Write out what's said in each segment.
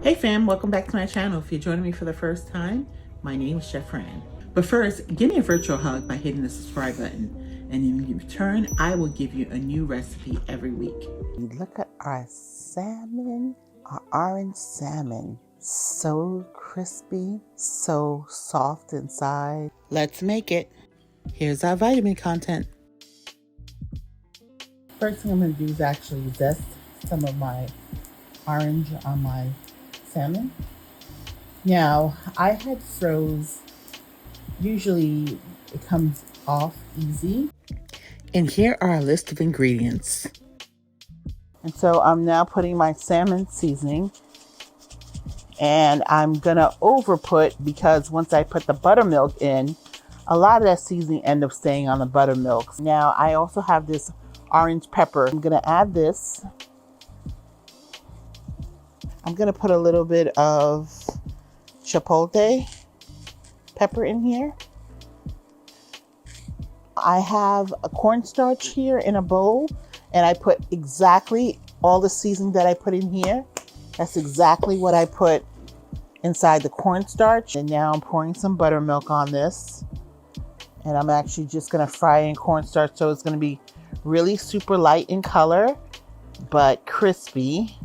Hey fam, welcome back to my channel. If you're joining me for the first time, my name is Chef Fran. But first, give me a virtual hug by hitting the subscribe button. And in return, I will give you a new recipe every week. Look at our salmon, our orange salmon. So crispy, so soft inside. Let's make it. Here's our vitamin content. First thing I'm going to do is actually zest some of my orange on my salmon. Now, I had froze. Usually it comes off easy. And here are a list of ingredients. And so I'm now putting my salmon seasoning, and I'm gonna over put because once I put the buttermilk in, a lot of that seasoning ends up staying on the buttermilk. Now I also have this orange pepper. I'm gonna add this. I'm gonna put a little bit of chipotle pepper in here. I have a cornstarch here in a bowl, and I put exactly all the seasoning that I put in here. That's exactly what I put inside the cornstarch. And now I'm pouring some buttermilk on this. And I'm actually just gonna fry in cornstarch, so it's gonna be really super light in color, but crispy,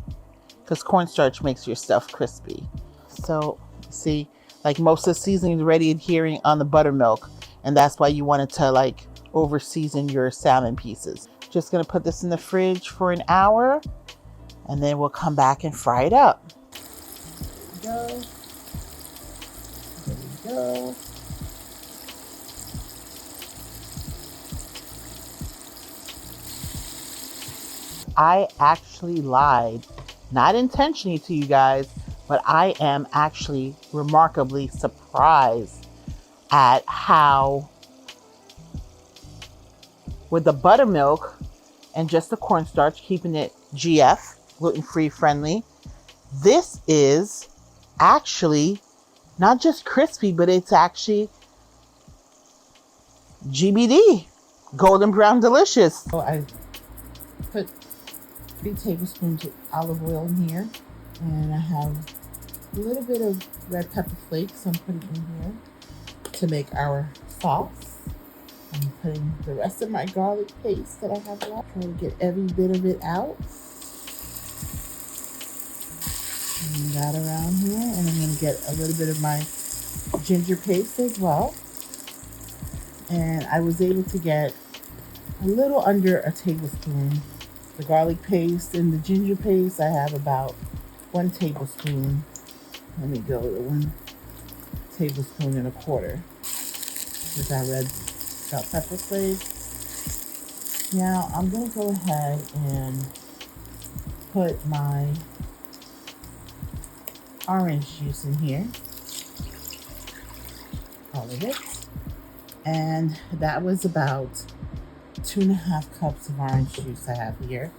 because cornstarch makes your stuff crispy. So see, like most of the seasoning is already adhering on the buttermilk, and that's why you wanted to like over season your salmon pieces. Just gonna put this in the fridge for an hour, and then we'll come back and fry it up. There we go. I actually lied, not intentionally to you guys, but I am actually remarkably surprised at how, with the buttermilk and just the cornstarch, keeping it GF, gluten-free friendly, this is actually not just crispy, but it's actually GBD, golden brown delicious. So I put 3 tablespoons of olive oil in here, and I have a little bit of red pepper flakes I'm putting in here to make our sauce. I'm putting the rest of my garlic paste that I have left. Try to get every bit of it out. And that around here, and I'm going to get a little bit of my ginger paste as well. And I was able to get a little under a tablespoon. The garlic paste and the ginger paste, I have about 1 tablespoon. Let me go to 1 tablespoon and a quarter with our red bell pepper flakes. Now I'm going to go ahead and put my orange juice in here, all of it. And that was about 2.5 cups of orange juice I have here.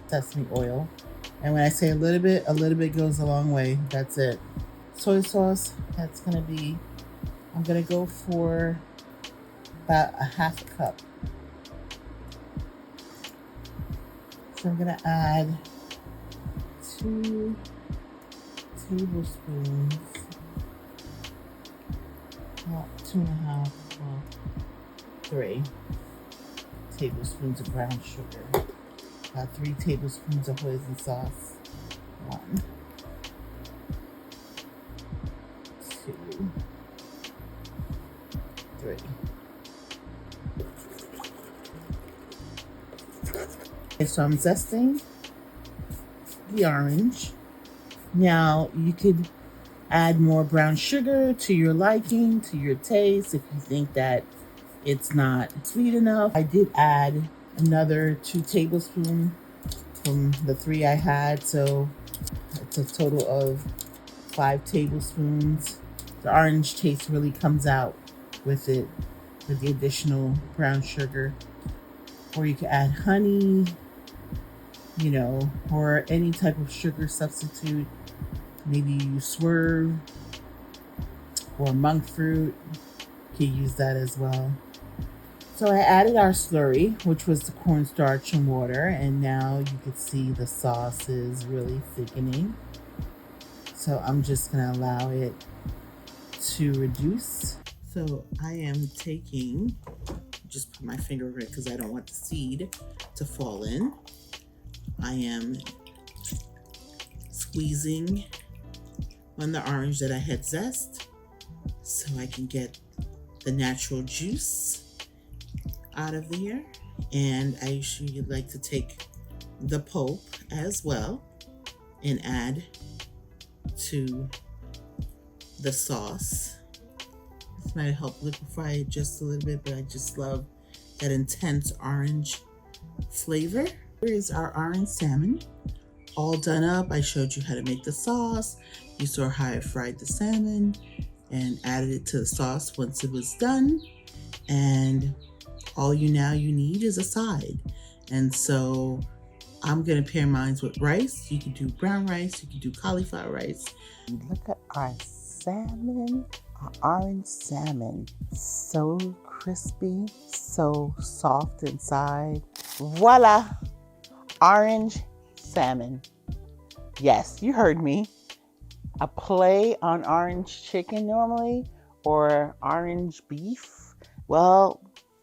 Sesame oil. And when I say a little bit goes a long way. That's it. Soy sauce, that's gonna be, I'm gonna go for about 1/2 cup. So I'm gonna add 2 tablespoons, well, 2.5, well, 3 tablespoons of brown sugar. About 3 tablespoons of hoisin sauce. 1, 2, 3. Okay, so I'm zesting the orange. Now you could add more brown sugar to your liking, to your taste, if you think that it's not sweet enough. I did add another 2 tablespoons from the 3 I had, so it's a total of 5 tablespoons. The orange taste really comes out with it, with the additional brown sugar. Or you can add honey, you know, or any type of sugar substitute. Maybe you swerve or monk fruit. You can use that as well. So I added our slurry, which was the cornstarch and water, and now you can see the sauce is really thickening. So I'm just gonna allow it to reduce. So I am taking, just put my finger over it because I don't want the seed to fall in. I am squeezing on the orange that I had zest so I can get the natural juice out of there. And I usually like to take the pulp as well and add to the sauce. This might help liquefy it just a little bit, but I just love that intense orange flavor. Here is our orange salmon, all done up. I showed you how to make the sauce. You saw how I fried the salmon and added it to the sauce once it was done. And all you need is a side. And so I'm gonna pair mine with rice. You can do brown rice, you can do cauliflower rice. Look at our salmon, our orange salmon. So crispy, so soft inside. Voila, orange salmon. Yes, you heard me. A play on orange chicken normally, or orange beef. Well,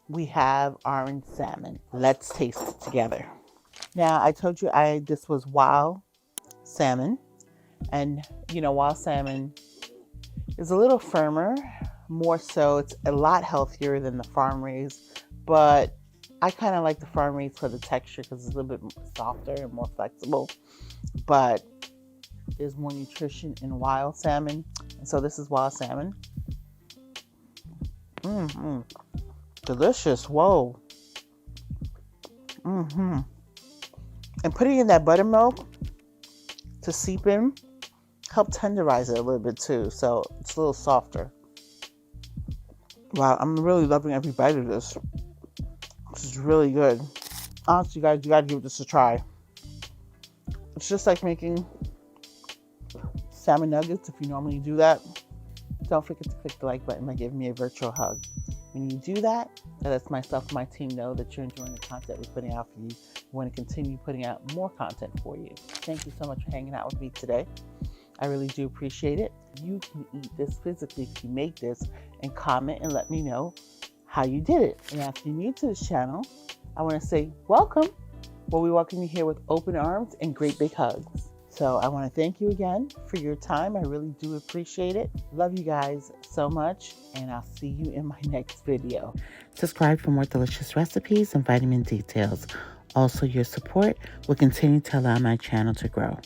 we have orange salmon. Let's taste it together. Now, I told you this was wild salmon, and wild salmon is a little firmer, more so. It's a lot healthier than the farm raised, but I kind of like the farm raised for the texture because it's a little bit softer and more flexible, but there's more nutrition in wild salmon, and so this is wild salmon. Delicious. Whoa. And putting in that buttermilk to seep in help tenderize it a little bit too, so it's a little softer. Wow, I'm really loving every bite of this. This is really good. Honestly, guys, you gotta give this a try. It's just like making salmon nuggets. If you normally do that, don't forget to click the like button by giving me a virtual hug. When you do that, that lets myself and my team know that you're enjoying the content we're putting out for you. We want to continue putting out more content for you. Thank you so much for hanging out with me today. I really do appreciate it. You can eat this physically if you make this, and comment and let me know how you did it. And if you're new to this channel, I want to say welcome. Well, we welcome you here with open arms and great big hugs. So I want to thank you again for your time. I really do appreciate it. Love you guys so much, and I'll see you in my next video. Subscribe for more delicious recipes and vitamin details. Also, your support will continue to allow my channel to grow.